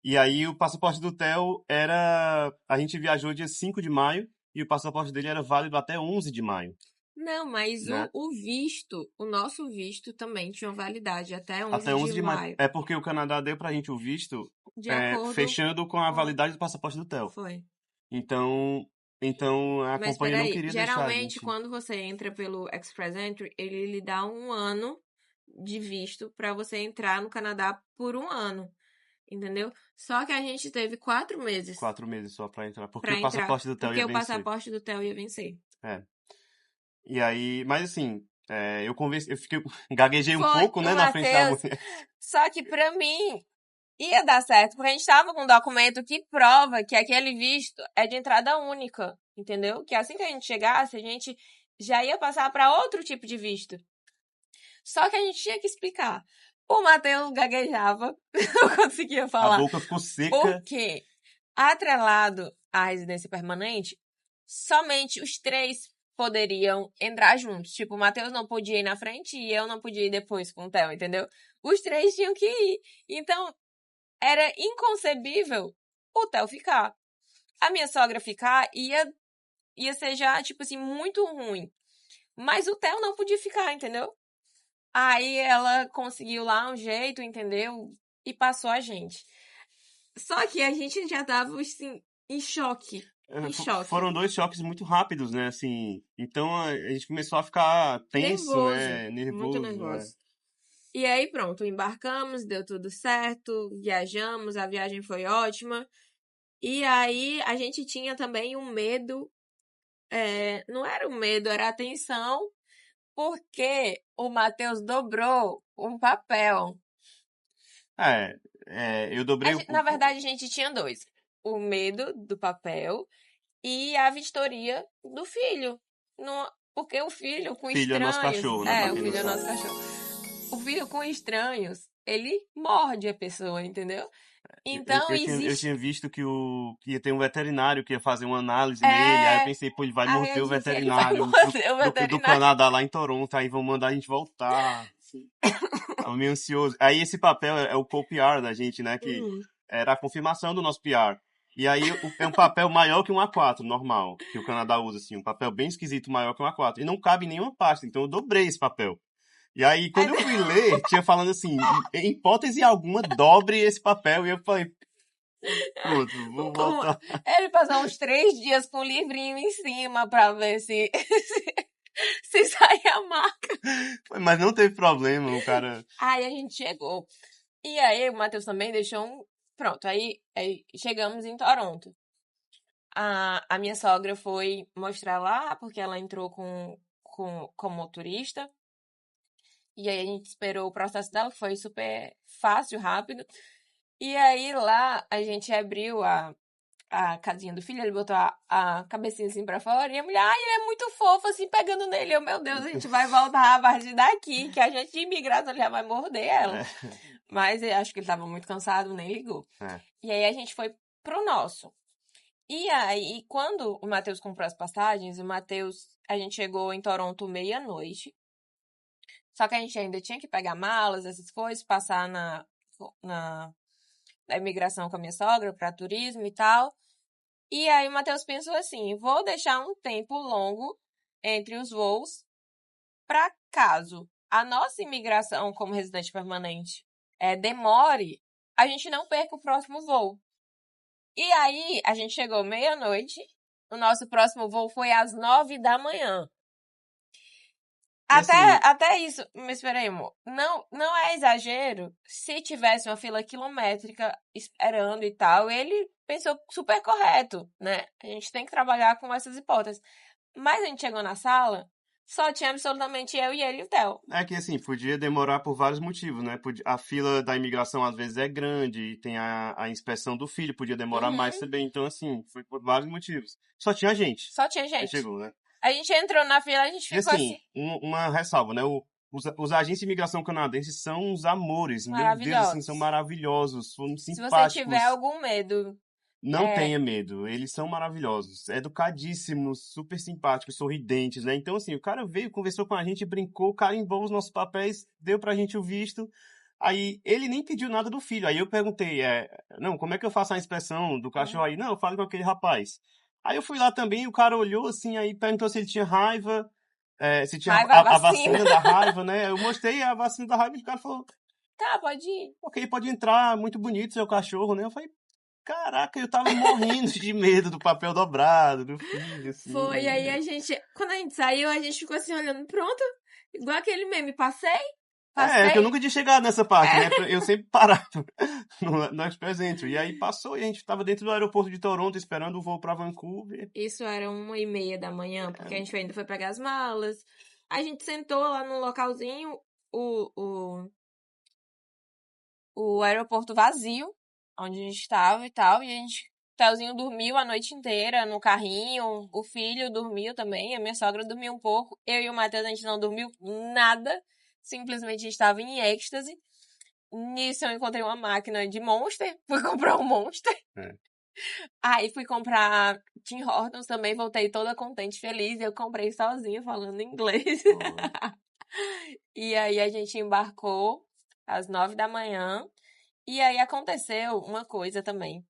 E aí o passaporte do Theo era... A gente viajou dia 5 de maio e o passaporte dele era válido até 11 de maio, Não, mas né? o visto, o nosso visto também tinha validade até Até 11 11 de de maio. maio. É porque o Canadá deu pra gente o visto De acordo fechando com a com... validade do passaporte do Theo. Foi. Então, então a Mas companhia não peraí, queria deixar a geralmente gente. quando você entra pelo Express Entry, ele lhe dá 1 ano de visto pra você entrar no Canadá por 1 ano, entendeu? Só que a gente teve 4 meses 4 meses só pra entrar. Porque pra o entrar, passaporte do Theo porque ia o vencer. passaporte do Theo ia vencer. É. E aí, mas assim, eu conversei, eu fiquei, gaguejei um Foi pouco, o né, na frente da Matheus, mulher. só que pra mim ia dar certo, porque a gente tava com um documento que prova que aquele visto é de entrada única, entendeu? Que assim que a gente chegasse, a gente já ia passar para outro tipo de visto. Só que a gente tinha que explicar. O Matheus gaguejava, não conseguia A falar. boca ficou seca. Porque, atrelado à residência permanente, somente os 3 poderiam entrar juntos. Tipo, o Matheus não podia ir na frente e eu não podia ir depois com o Theo, entendeu? Os 3 tinham que ir. Então, era inconcebível o Theo ficar. A minha sogra ficar ia ser já, tipo assim, muito ruim. Mas o Theo não podia ficar, entendeu? Aí ela conseguiu lá um jeito, entendeu? E passou a gente. Só que a gente já tava, assim, em choque. Em choque. Foram 2 choques muito rápidos, né, assim. Então a gente começou a ficar tenso, Nervoso. né, Muito nervoso, nervoso. E aí, pronto, embarcamos, deu tudo certo, viajamos, a viagem foi ótima. E aí, a gente tinha também um medo, não era um medo, era a atenção, porque o Matheus dobrou um papel. Eu dobrei Na verdade, a gente tinha 2. O medo do papel e a vistoria do filho. Porque o filho com filho é nosso estranhos. cachorro, né, pra O quem não filho é sabe. nosso cachorro. O filho com estranhos, ele morde a pessoa, entendeu? Então Eu existe. tinha visto que ia ter um veterinário que ia fazer uma análise nele, aí eu pensei, pô, ele vai Aí eu morder o disse, ele vai veterinário morder o do veterinário. Canadá lá em Toronto, aí vão mandar a gente voltar. Tava meio ansioso. Aí esse papel é o co-PR da gente, né, que era a confirmação do nosso PR. E aí é um papel maior que um A4 normal, que o Canadá usa, assim, um papel bem esquisito maior que um A4. E não cabe em nenhuma pasta, então eu dobrei esse papel. E aí, quando eu fui ler, tinha falando assim, em hipótese alguma, dobre esse papel. E eu falei, pronto, vou voltar. Ele passou uns 3 dias com o livrinho em cima pra ver se se saía a marca. Mas não teve problema, o cara... Aí a gente chegou. E aí o Matheus também deixou um. Pronto, aí chegamos em Toronto. A minha sogra foi mostrar lá, porque ela entrou com motorista. E aí a gente esperou o processo dela, foi super fácil, rápido. E aí lá a gente abriu a casinha do filho, ele botou a cabecinha assim pra fora, e a mulher, ai, ele é muito fofo, assim, pegando nele. Eu, meu Deus, a gente vai voltar a partir daqui, que a gente de imigração já vai morder ela. Mas eu acho que ele tava muito cansado, nem ligou. E aí a gente foi pro nosso. E aí, quando o Matheus comprou as passagens, a gente chegou em Toronto meia-noite. Só que a gente ainda tinha que pegar malas, essas coisas, passar na imigração com a minha sogra para turismo e tal. E aí o Matheus pensou assim, vou deixar um tempo longo entre os voos para caso a nossa imigração como residente permanente demore, a gente não perca o próximo voo. E aí a gente chegou meia-noite, o nosso próximo voo foi às 9 da manhã. E assim, Até isso, mas espera aí, amor. Não é exagero se tivesse uma fila quilométrica esperando e tal. Ele pensou super correto, né? A gente tem que trabalhar com essas hipóteses. Mas a gente chegou na sala, só tinha absolutamente eu e ele e o Theo. é que assim, podia demorar por vários motivos, né? A fila da imigração às vezes é grande, e tem a inspeção do filho, podia demorar mais Uhum, também. Então, assim, foi por vários motivos. Só tinha gente. só tinha Aí gente. chegou, né? A gente entrou na fila, a gente E ficou assim, assim, uma ressalva, né? Os agentes de imigração canadenses são uns amores. Meu Deus, assim, são maravilhosos. maravilhosos, são Se você tiver simpáticos. algum medo, Não é, tenha medo, eles são maravilhosos, educadíssimos, super simpáticos, sorridentes, né? Então, assim, o cara veio, conversou com a gente, brincou, carimbou os nossos papéis, deu pra gente o visto. Aí, ele nem pediu nada do filho. Aí eu perguntei, não, como é que eu faço a inspeção do cachorro aí? Não, eu falo com aquele rapaz. Aí eu fui lá também, o cara olhou assim, aí perguntou se ele tinha raiva, se tinha raiva da a vacina. vacina da raiva, né? Eu mostrei a vacina da raiva e o cara falou, Tá, pode ir. ok, pode entrar, muito bonito seu cachorro, né? Eu falei, caraca, eu tava morrendo de medo do papel dobrado, do filho, Foi, assim. aí a gente, quando a gente saiu, a gente ficou assim olhando, pronto, igual aquele meme, É que eu passei. nunca tinha chegado nessa parte, né? É. Eu sempre parava no Express Entry. E aí passou e a gente tava dentro do aeroporto de Toronto esperando o voo pra Vancouver. Isso era 1h30 da manhã, porque a gente ainda foi pegar as malas. A gente sentou lá no localzinho, o, o, o aeroporto vazio, onde a gente estava e tal, e a gente, o Telzinho dormiu a noite inteira no carrinho, o filho dormiu também, a minha sogra dormiu um pouco, eu e o Matheus a gente não dormiu nada, simplesmente estava em êxtase. Nisso eu encontrei uma máquina de Monster, fui comprar um Monster. É. Aí fui comprar Tim Hortons também, voltei toda contente, feliz. Eu comprei sozinha, falando inglês. Foi. E aí a gente embarcou às 9 da manhã. E aí aconteceu uma coisa também.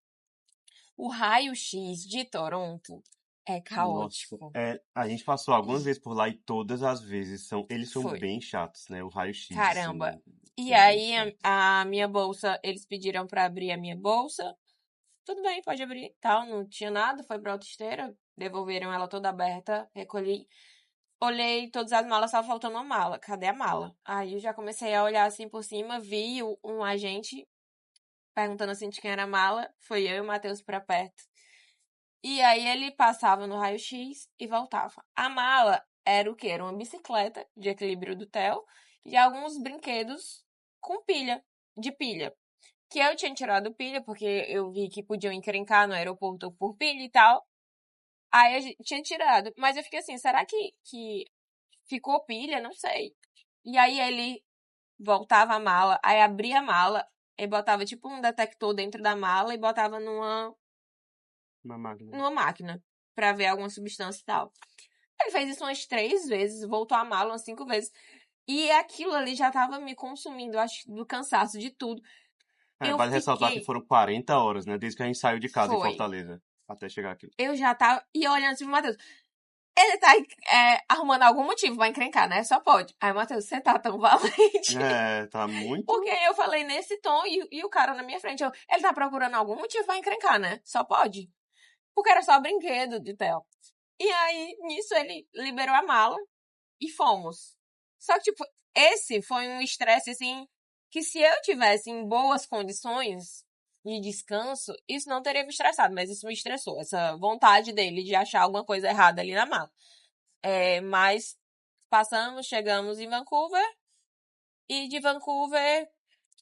O raio-x de Toronto é Nossa, caótico. a gente passou algumas vezes por lá e todas as vezes eles são Foi. bem chatos, né? O raio-x, Caramba. assim, E são bem aí chatos. a minha bolsa, eles pediram pra abrir a minha bolsa. Tudo bem, pode abrir, tal, não tinha nada, foi pra outra esteira, devolveram ela toda aberta, recolhi. Olhei todas as malas, tava faltando uma mala. Cadê a mala? Aí eu já comecei a olhar assim por cima, vi um agente perguntando assim de quem era a mala. Foi eu e o Matheus pra perto. E aí ele passava no raio-x e voltava. A mala era o quê? Era uma bicicleta de equilíbrio do Theo e alguns brinquedos com pilha, de pilha. Que eu tinha tirado pilha, porque eu vi que podiam encrencar no aeroporto por pilha e tal. Aí a gente tinha tirado. Mas eu fiquei assim, será que ficou pilha? Não sei. E aí ele voltava a mala, aí abria a mala, e botava tipo um detector dentro da mala e botava Uma máquina. numa máquina pra ver alguma substância e tal. Ele fez isso umas 3 vezes, voltou a mala umas 5 vezes. E aquilo ali já tava me consumindo, eu acho, do cansaço de tudo. Eu Vale ressaltar que fiquei. foram 40 horas, né? Desde que a gente saiu de casa em Foi. Fortaleza até chegar aqui. Eu já tava. E olhando assim pro Matheus. Ele tá arrumando algum motivo pra encrencar, né? Só pode. Aí, Matheus, você tá tão valente. Tá muito. Porque eu falei nesse tom e o cara na minha frente. Ele tá procurando algum motivo pra encrencar, né? Só pode. Porque era só brinquedo de Theo. E aí, nisso, ele liberou a mala e fomos. Só que, tipo, esse foi um estresse, assim, que se eu tivesse em boas condições de descanso, isso não teria me estressado, mas isso me estressou. Essa vontade dele de achar alguma coisa errada ali na mala. Mas passamos, chegamos em Vancouver e de Vancouver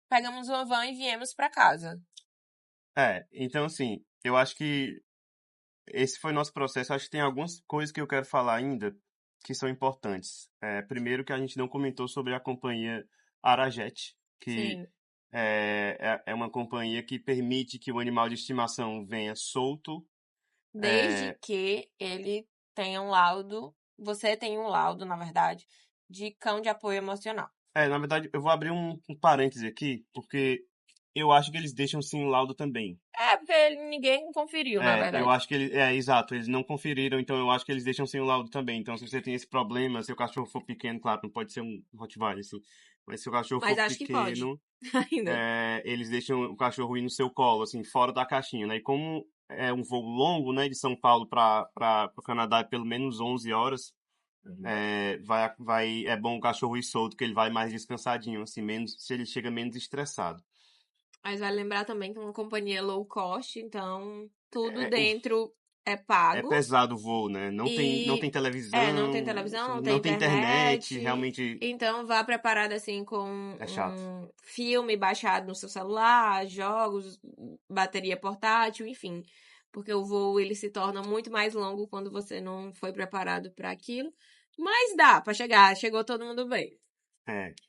pegamos uma van e viemos pra casa. Então assim, eu acho que esse foi nosso processo. Acho que tem algumas coisas que eu quero falar ainda que são importantes. Primeiro que a gente não comentou sobre a companhia Arajet, que Sim. é uma companhia que permite que o animal de estimação venha solto. Desde É, que ele tenha um laudo, você tem um laudo, na verdade, de cão de apoio emocional. Na verdade, eu vou abrir um parêntese aqui, porque eu acho que eles deixam sim o laudo também. Porque ninguém conferiu, na Eu verdade. acho que exato, eles não conferiram, então eu acho que eles deixam sem o laudo também. Então, se você tem esse problema, se o cachorro for pequeno, claro, não pode ser um Rottweiler, assim, mas se o cachorro Mas for acho que pode. pequeno, Ainda. eles deixam o cachorro ir no seu colo, assim, fora da caixinha, né? E como é um voo longo, né, de São Paulo para o Canadá, é pelo menos 11 horas, é bom o cachorro ir solto, que ele vai mais descansadinho, assim, se ele chega menos estressado. Mas vale lembrar também que é uma companhia low cost, então tudo É, dentro é é pago. pesado o voo, né? Não tem E não tem televisão, televisão, assim, não tem não tem internet, internet. realmente Então vá preparado assim com é chato. um filme baixado no seu celular, jogos, bateria portátil, enfim. Porque o voo ele se torna muito mais longo quando você não foi preparado para aquilo. Mas dá para chegar, chegou todo mundo bem.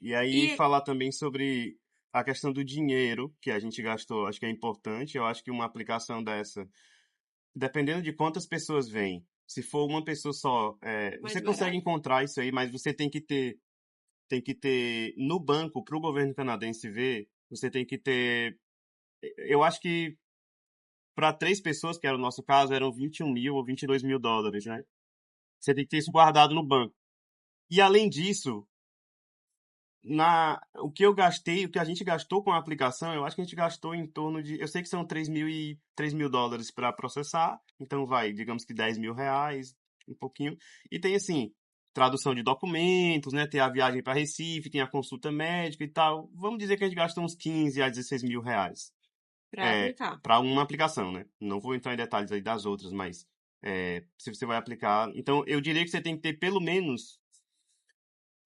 E aí E falar também sobre a questão do dinheiro que a gente gastou, acho que é importante. Eu acho que uma aplicação dessa, dependendo de quantas pessoas vêm, se for uma pessoa só, mais você consegue barato. encontrar isso aí, mas você tem que ter no banco para o governo canadense ver, você tem que ter, eu acho que para 3 pessoas, que era o nosso caso, eram 21 mil ou 22 mil dólares, né? Você tem que ter isso guardado no banco. E além disso, o que eu gastei, o que a gente gastou com a aplicação, eu acho que a gente gastou em torno de, eu sei que são 3 mil dólares para processar, então vai, digamos que 10 mil reais, um pouquinho. E tem assim, tradução de documentos, né? Tem a viagem para Recife, tem a consulta médica e tal. Vamos dizer que a gente gastou uns 15 a 16 mil reais Para aplicar. para uma aplicação, né? Não vou entrar em detalhes aí das outras, mas se você vai aplicar. Então, eu diria que você tem que ter pelo menos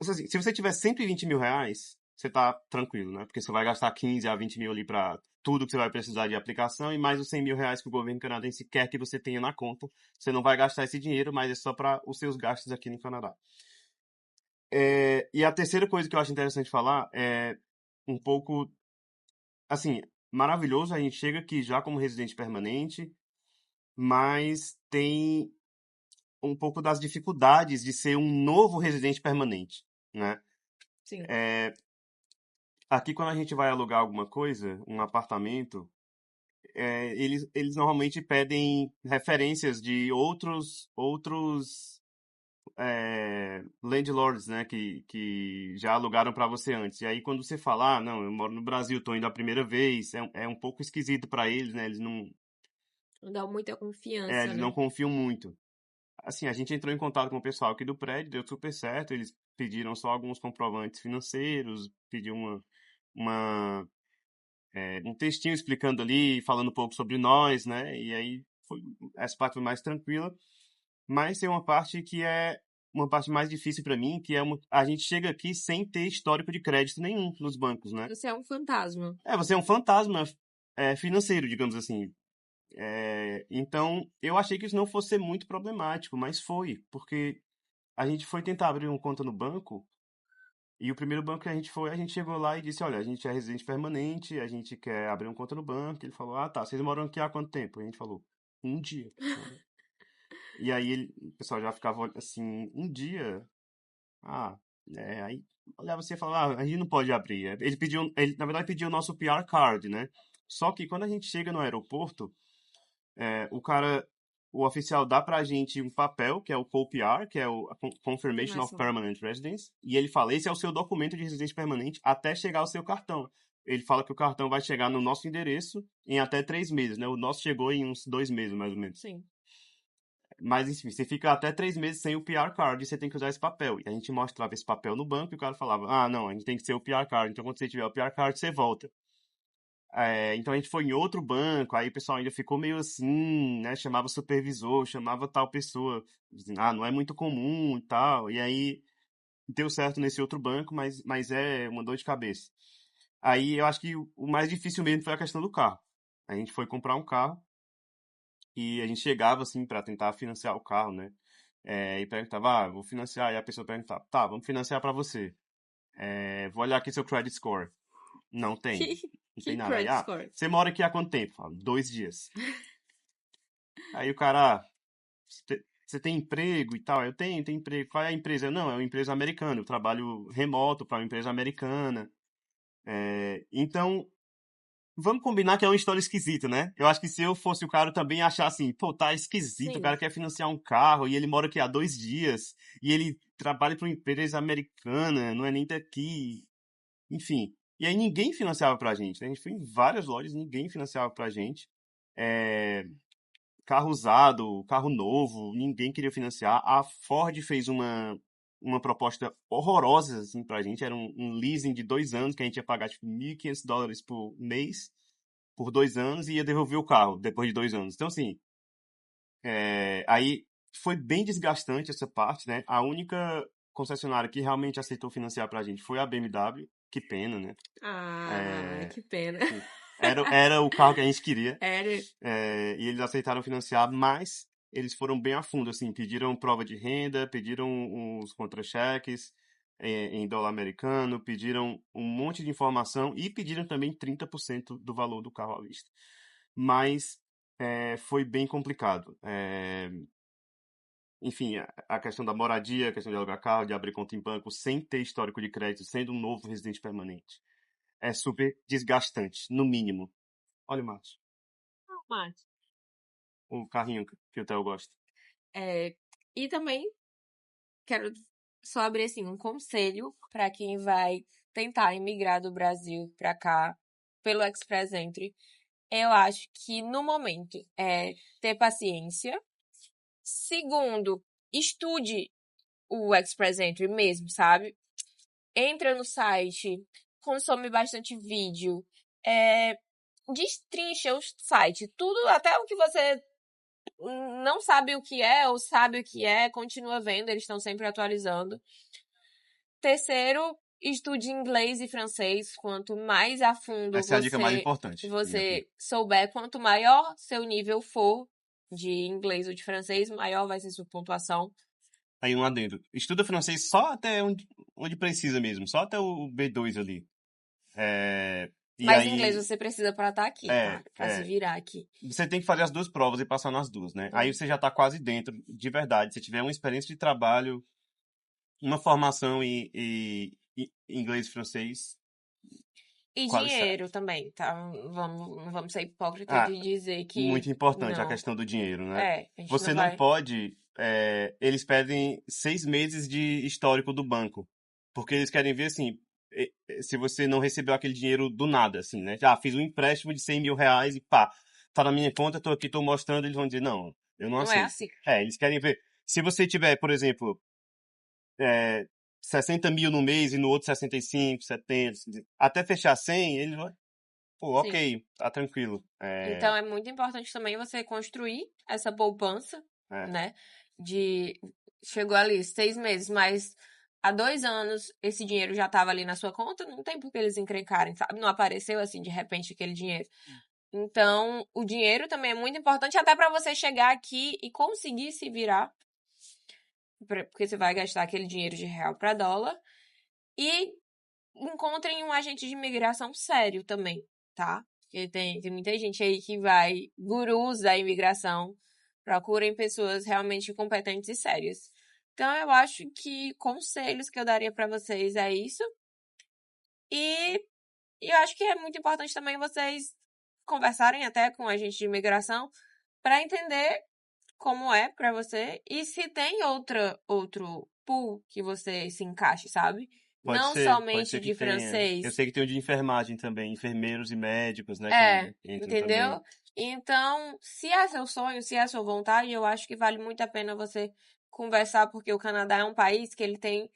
assim, se você tiver 120 mil reais, você tá tranquilo, né? Porque você vai gastar 15 a 20 mil ali para tudo que você vai precisar de aplicação e mais os 100 mil reais que o governo canadense quer que você tenha na conta. Você não vai gastar esse dinheiro, mas é só para os seus gastos aqui no Canadá. E a terceira coisa que eu acho interessante falar é um pouco, assim, maravilhoso. A gente chega aqui já como residente permanente, mas tem um pouco das dificuldades de ser um novo residente permanente, né? Sim. Aqui, quando a gente vai alugar alguma coisa, um apartamento, eles normalmente pedem referências de outros landlords, né, que já alugaram para você antes. E aí, quando você fala, não, eu moro no Brasil, estou indo a primeira vez, é um pouco esquisito para eles, né? Não dá muita confiança, Eles não né? confiam muito. Assim, a gente entrou em contato com o pessoal aqui do prédio, deu super certo. Eles pediram só alguns comprovantes financeiros, pediu uma um textinho explicando ali, falando um pouco sobre nós, né? E aí essa parte foi mais tranquila, mas tem uma parte que é uma parte mais difícil para mim, que é a gente chega aqui sem ter histórico de crédito nenhum nos bancos, né? Você é um fantasma. Você é um fantasma financeiro, digamos assim. Então, eu achei que isso não fosse ser muito problemático, mas foi, porque a gente foi tentar abrir uma conta no banco. E o primeiro banco que a gente foi, a gente chegou lá e disse, olha, a gente é residente permanente, a gente quer abrir uma conta no banco. Ele falou, ah, tá, vocês moram aqui há quanto tempo? A gente falou, um dia. E aí o pessoal já ficava assim, um dia? Ah, aí olhava assim e falava, ah, a gente não pode abrir. Ele na verdade pediu o nosso PR card, né? Só que quando a gente chega no aeroporto, o cara, o oficial dá pra gente um papel, que é o COPR, que é o Confirmation of Confirmação. Permanent Residence, e ele fala, esse é o seu documento de residência permanente até chegar ao seu cartão. Ele fala que o cartão vai chegar no nosso endereço em até 3 meses, né? O nosso chegou em uns 2 meses, mais ou menos. Sim. Mas, enfim, você fica até 3 meses sem o PR Card e você tem que usar esse papel. E a gente mostrava esse papel no banco e o cara falava, ah, não, a gente tem que ser o PR Card. Então, quando você tiver o PR Card, você volta. Então a gente foi em outro banco, aí o pessoal ainda ficou meio assim, né? Chamava supervisor, chamava tal pessoa, dizendo, ah, não é muito comum e tal. E aí deu certo nesse outro banco, mas é uma dor de cabeça. Aí eu acho que o mais difícil mesmo foi a questão do carro. A gente foi comprar um carro e a gente chegava assim para tentar financiar o carro, né? E perguntava, ah, vou financiar. E a pessoa perguntava, tá, vamos financiar para você. Vou olhar aqui seu credit score. Não tem. Não tem Que nada. Aí, credit ah, score? você mora aqui há quanto tempo? Falo, 2 dias. Aí o cara, você você tem emprego e tal? Eu tenho emprego. Qual é a empresa? Não, é uma empresa americana. Eu trabalho remoto para uma empresa americana. Então, vamos combinar que é uma história esquisita, né? Eu acho que se eu fosse o cara, eu também ia achar assim, pô, tá esquisito, o Sim. cara quer financiar um carro e ele mora aqui há 2 dias e ele trabalha para uma empresa americana, não é nem daqui. Enfim. E aí ninguém financiava pra gente, né? A gente foi em várias lojas, ninguém financiava pra gente. É, carro usado, carro novo, ninguém queria financiar. A Ford fez uma proposta horrorosa assim pra gente. Era um leasing de 2 anos que a gente ia pagar tipo $1.500 por mês por 2 anos e ia devolver o carro depois de 2 anos. Então, assim, aí foi bem desgastante essa parte, né? A única concessionária que realmente aceitou financiar pra gente foi a BMW. Que pena, né? Ah, É, que pena. enfim, era o carro que a gente queria. Era. E eles aceitaram financiar, mas eles foram bem a fundo, assim, pediram prova de renda, pediram os contra-cheques em dólar americano, pediram um monte de informação e pediram também 30% do valor do carro à vista. Mas foi bem complicado. Enfim, a questão da moradia, a questão de alugar carro, de abrir conta em banco, sem ter histórico de crédito, sendo um novo residente permanente. É super desgastante, no mínimo. Olha o Matos, Mas, o carrinho que o Theo gosta. e também quero só abrir assim um conselho para quem vai tentar emigrar do Brasil para cá pelo Express Entry. Eu acho que no momento é ter paciência. Segundo, estude o Express Entry mesmo, sabe? Entra no site, consome bastante vídeo, destrincha o site, tudo, até o que você não sabe o que é ou sabe o que é, continua vendo, eles estão sempre atualizando. Terceiro, estude inglês e francês. Quanto mais a fundo Essa é a dica mais você, importante. você souber, quanto maior seu nível for de inglês ou de francês, maior vai ser sua pontuação. Aí um adendo. Estuda francês só até onde precisa mesmo, só até o B2 ali. E Mas inglês aí, você precisa para estar aqui, tá? Para se virar aqui. você tem que fazer as duas provas e passar nas duas, né? Aí Hum. você já tá quase dentro, de verdade. Se tiver uma experiência de trabalho, uma formação em inglês e francês, E quase sai. dinheiro também, tá? Não vamos ser hipócrita Ah, de dizer que muito importante a não. questão do dinheiro, né? A gente não Você não vai. pode. Eles pedem 6 meses de histórico do banco. Porque eles querem ver, assim, se você não recebeu aquele dinheiro do nada, assim, né? Já fiz um empréstimo de 100 mil reais e pá, tá na minha conta, tô aqui, tô mostrando, eles vão dizer, não, eu não Não é aceito. assim. Eles querem ver. Se você tiver, por exemplo, é, 60 mil no mês e no outro 65, 70, até fechar 100, eles vão. Pô, Sim. ok, tá tranquilo. Então é muito importante também você construir essa poupança, É. né? De chegou ali 6 meses, mas há 2 anos esse dinheiro já estava ali na sua conta, não tem por que eles encrencarem, sabe? Não apareceu assim de repente aquele dinheiro. Então, o dinheiro também é muito importante até para você chegar aqui e conseguir se virar, porque você vai gastar aquele dinheiro de real para dólar e encontrem um agente de imigração sério também, tá? Porque tem muita gente aí que vai, gurus da imigração, procurem pessoas realmente competentes e sérias. Então, eu acho que conselhos que eu daria para vocês é isso. E eu acho que é muito importante também vocês conversarem até com o agente de imigração para entender como é para você e se tem outro pool que você se encaixe, sabe? Não Pode somente ser que de tenha. Eu francês. sei que tem o de enfermagem também, enfermeiros e médicos, né, que entram também. Entendeu? Então, se é seu sonho, se é sua vontade, eu acho que vale muito a pena você conversar, porque o Canadá é um país que ele tem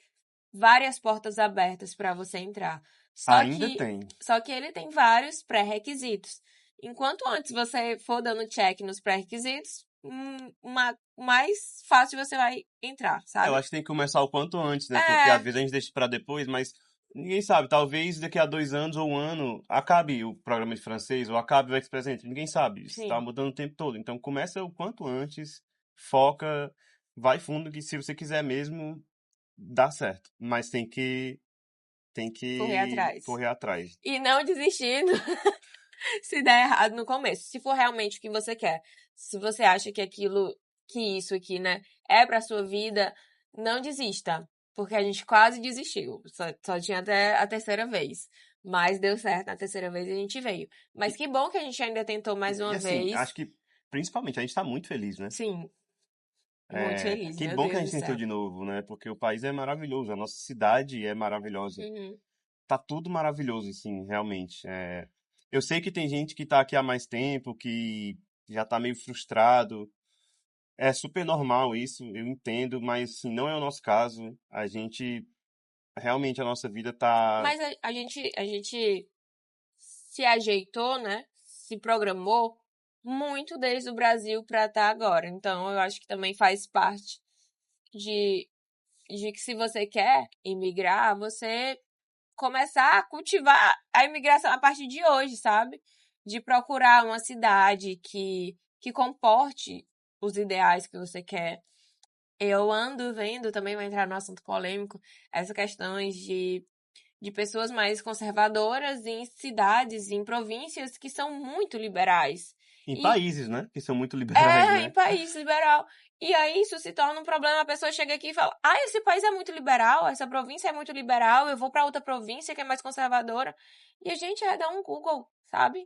várias portas abertas para você entrar. Só Ainda que, tem. só que ele tem vários pré-requisitos. Enquanto antes você for dando check nos pré-requisitos, mais fácil você vai entrar, Eu sabe? acho que tem que começar o quanto antes, né? Porque às É, vezes a gente deixa pra depois, mas ninguém sabe. Talvez daqui a 2 anos ou um ano acabe o programa de francês ou acabe o Express Entry. Ninguém sabe. Isso tá sim, mudando o tempo todo. Então começa o quanto antes, foca, vai fundo, que se você quiser mesmo, dá certo. Mas tem correr que atrás. correr atrás. E não desistindo se der errado no começo. Se for realmente o que você quer. Se você acha que aquilo que isso aqui, né, é pra sua vida, não desista. Porque a gente quase desistiu. Só tinha até a terceira vez. Mas deu certo, na terceira vez a gente veio. Mas que bom que a gente ainda tentou mais E uma assim, vez. acho que principalmente a gente tá muito feliz, né? Sim, muito feliz, Que meu bom que a Deus do gente tentou céu. de novo, né? Porque o país é maravilhoso, a nossa cidade é maravilhosa. Uhum. Tá tudo maravilhoso, assim, realmente. Eu sei que tem gente que tá aqui há mais tempo, que já tá meio frustrado. É super normal isso, eu entendo, mas assim, não é o nosso caso. A gente, realmente, a nossa vida tá. Mas a gente se ajeitou, né? Se programou muito desde o Brasil pra estar agora. Então, eu acho que também faz parte de, de que se você quer imigrar, você começar a cultivar a imigração a partir de hoje, sabe? De procurar uma cidade que comporte os ideais que você quer. Eu ando vendo, também vai entrar no assunto polêmico, essas questões de pessoas mais conservadoras em cidades, em províncias que são muito liberais. Em E países, né? Que são muito liberais, em né? país liberal. E aí isso se torna um problema. A pessoa chega aqui e fala: ah, esse país é muito liberal, essa província é muito liberal, eu vou para outra província que é mais conservadora. E a gente é dar um Google, sabe?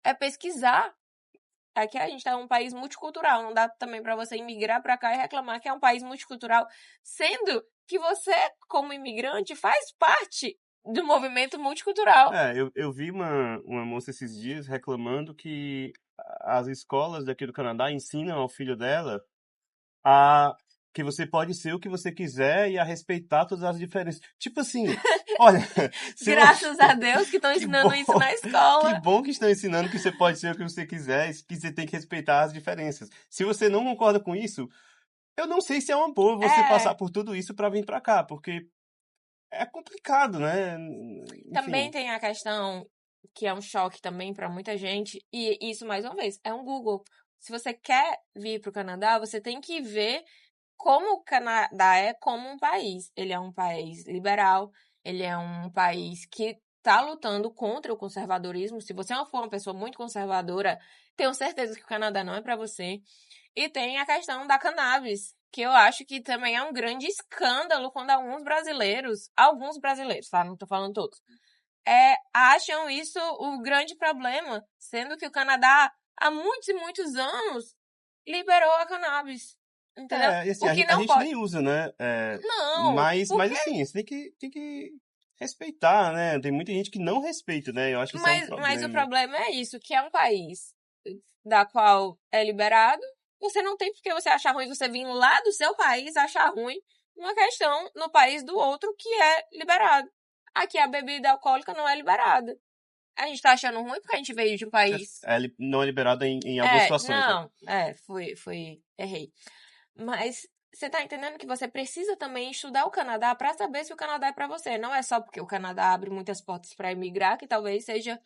É pesquisar. Aqui a gente tá um país multicultural, não dá também para você imigrar para cá e reclamar que é um país multicultural, sendo que você, como imigrante, faz parte do movimento multicultural. Eu vi uma moça esses dias reclamando que as escolas daqui do Canadá ensinam ao filho dela a que você pode ser o que você quiser e a respeitar todas as diferenças. Tipo assim, olha, se você... Graças a Deus que estão Que ensinando bom, isso na que escola. bom que estão ensinando que você pode ser o que você quiser e que você tem que respeitar as diferenças. Se você não concorda com isso, eu não sei se é uma boa você passar É, por tudo isso para vir para cá, porque é complicado, né? também Enfim, tem a questão que é um choque também para muita gente, e isso, mais uma vez, é um Google. Se você quer vir para o Canadá, você tem que ver como o Canadá é como um país. Ele é um país liberal, ele é um país que está lutando contra o conservadorismo. Se você não for uma pessoa muito conservadora, tenho certeza que o Canadá não é para você. E tem a questão da cannabis, que eu acho que também é um grande escândalo quando alguns brasileiros, tá? Não tô falando todos, acham isso o grande problema, sendo que o Canadá, há muitos e muitos anos, liberou a cannabis. Entendeu? e assim, O que a não gente pode. nem usa, né? Não, Mas porque. assim, você tem que respeitar, né? Tem muita gente que não respeita, né? Eu acho que isso é um Mas o problema. problema é isso, que é um país da qual é liberado. Você não tem porque você achar ruim, você vir lá do seu país achar ruim uma questão no país do outro que é liberado. Aqui a bebida alcoólica não é liberada. A gente tá achando ruim porque a gente veio de um país. Não é liberado em algumas situações, né? Não, errei. Mas você tá entendendo que você precisa também estudar o Canadá para saber se o Canadá é para você. Não é só porque o Canadá abre muitas portas para emigrar que talvez seja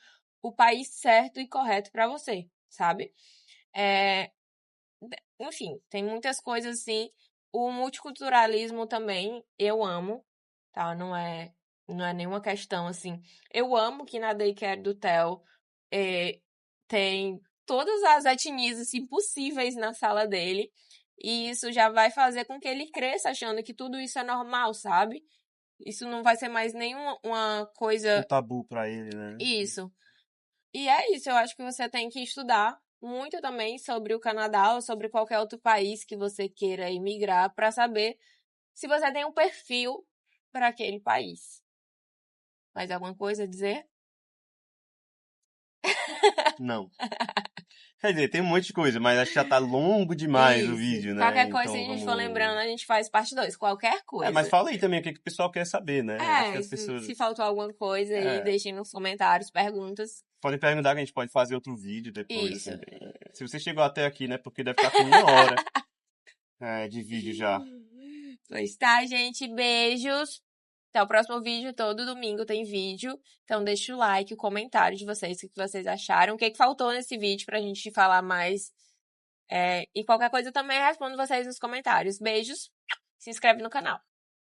o país certo e correto para você, sabe? É, enfim, tem muitas coisas assim. O multiculturalismo também eu amo, tá? Não é nenhuma questão assim. Eu amo que na daycare do Theo tem todas as etnias assim, possíveis na sala dele. E isso já vai fazer com que ele cresça achando que tudo isso é normal, sabe? Isso não vai ser mais nenhuma uma Um coisa. tabu pra ele, né? Isso. E é isso, eu acho que você tem que estudar muito também sobre o Canadá ou sobre qualquer outro país que você queira imigrar para saber se você tem um perfil para aquele país. Mais alguma coisa a dizer? Não. Quer dizer, tem um monte de coisa, mas acho que já tá longo demais o Isso. vídeo, né? Qualquer coisa, se a Então gente for vamos. lembrando, a gente faz parte 2. Qualquer Mas coisa. fala aí também o que, que o pessoal quer saber, né? Acho que as Se pessoas faltou alguma coisa aí, é, deixem nos comentários, perguntas. podem perguntar que a gente pode fazer outro vídeo depois, Isso. assim. Se você chegou até aqui, né? Porque deve estar com 1 hora de vídeo já. Pois tá, gente. Beijos. Até o próximo vídeo. Todo domingo tem vídeo. Então deixa o like, o comentário de vocês, o que vocês acharam. O que faltou nesse vídeo pra gente falar mais. E qualquer coisa também respondo vocês nos comentários. Beijos. Se inscreve no canal.